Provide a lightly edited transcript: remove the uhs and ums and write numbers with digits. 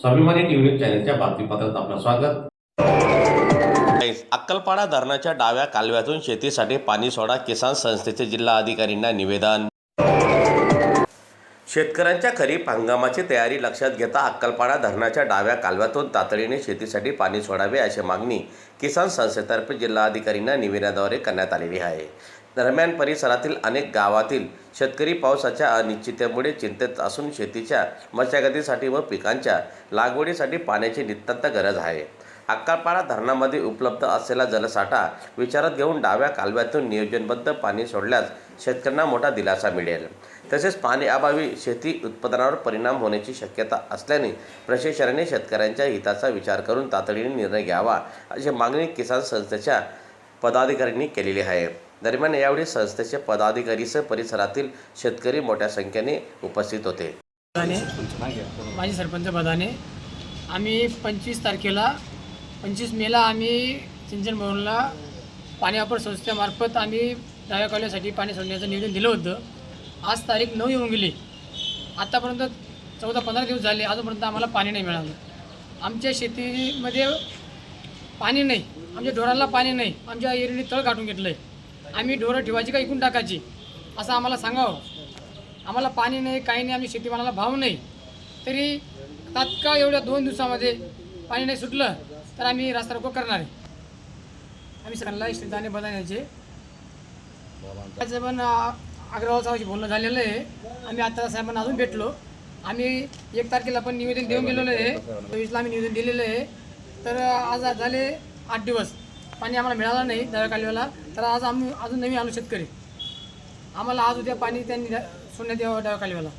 स्वाभिमानी न्यूज चॅनलच्या बातमीपत्रात आपलं स्वागत. अक्कलपाडा धरणाच्या डाव्या कालव्यातून शेतीसाठी पाणी सोडा, किसान संस्थेचे जिल्हा अधिकाऱ्यांना निवेदन. शेतकऱ्यांच्या खरीप हंगामाची तयारी लक्षात घेता अक्कलपाडा धरणाच्या डाव्या कालव्यातून तातडीने शेतीसाठी पाणी सोडावे अशी मागणी किसान संस्थेतर्फे जिल्हाधिकाऱ्यांना निवेदनाद्वारे करण्यात आलेली आहे. दरम्यान परिसरातील अनेक गावातील शेतकरी पावसाच्या अनिश्चिततेमुळे चिंतेत असून शेतीच्या मशागतीसाठी व पिकांच्या लागवडीसाठी पाण्याची नितांत गरज आहे. अक्कलपाडा धरणामध्ये उपलब्ध असलेला जलसाठा विचारात घेऊन डाव्या कालव्यातून नियोजनबद्ध पाणी सोडल्यास शेतकऱ्यांना मोठा दिलासा मिळेल. तसेच पाणी अभावी शेती उत्पादनावर परिणाम होण्याची शक्यता असल्याने प्रशासनाने शेतकऱ्यांच्या हिताचा विचार करून तातडीने निर्णय घ्यावा अशी मागणी किसान संस्थेच्या पदाधिकाऱ्यांनी केलेली आहे. दरम्यान यावेळी संस्थेचे पदाधिकारीसह परिसरातील शेतकरी मोठ्या संख्येने उपस्थित होते. माजी सरपंच पदाने आम्ही 25 मेला आम्ही सिंचन भवनला पाणी वापर संस्थेमार्फत आम्ही डाव्या कालव्यासाठी पाणी सोडण्याचं निवेदन दिलं होतं. आज तारीख 9 येऊन गेली. आत्तापर्यंत 14-15 दिवस झाले, अजूनपर्यंत आम्हाला पाणी नाही मिळालं. आमच्या शेतीमध्ये पाणी नाही, आमच्या ढोरांना पाणी नाही, आमच्या एरीने तळ गाठून घेतलं आहे. आम्ही ढोरं ठेवायची का इकून टाकायची असं आम्हाला सांगावं. आम्हाला पाणी नाही, काही नाही, आमच्या शेतीमालाला भाव नाही. तरी तात्काळ एवढ्या 2 दिवसामध्ये पाणी नाही सुटलं तर आम्ही रस्ता रोको करणार आहे. आम्ही सगळ्यांना श्रीदाने बदलण्याचे त्याचं पण अग्रवाल साहेबांशी बोलणं झालेलं आहे. आम्ही आता साहेबांना अजून भेटलो. आम्ही 1 तारखेला पण निवेदन देऊन गेलेलं आहे. 24ला आम्ही निवेदन दिलेलं आहे. तर आज झाले 8 दिवस पाणी आम्हाला मिळालं नाही डाव्या कालव्याला. तर आज आम्ही अजून नवीन आलो शेतकरी. आम्हाला आज उद्या पाणी त्यांनी सोडण्यात यावं डाव्या कालव्याला.